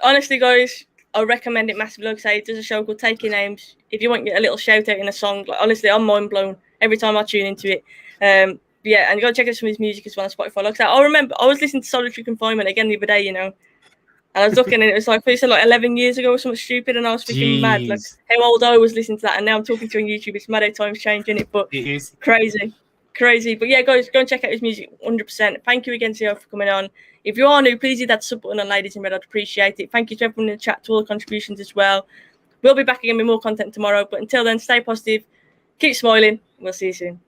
Honestly, guys, I recommend it massively. Like I say, there's a show called Take Your Names. If you want a little shout out in a song, like honestly, I'm mind blown every time I tune into it. And you got to check out some of his music as well on Spotify. Like I said, I remember I was listening to Solitary Confinement again the other day, and I was looking and it was like 11 years ago or something stupid, and I was freaking mad, like how old I was listening to that, and now I'm talking to you on YouTube. It's mad how time's changing it, but it is crazy. But yeah, guys, go and check out his music 100%. Thank you again, Zeo, for coming on. If you are new, please hit that sub button on Ladies in Red. I'd appreciate it. Thank you to everyone in the chat, to all the contributions as well. We'll be back again with more content tomorrow, but until then, stay positive, keep smiling. We'll see you soon.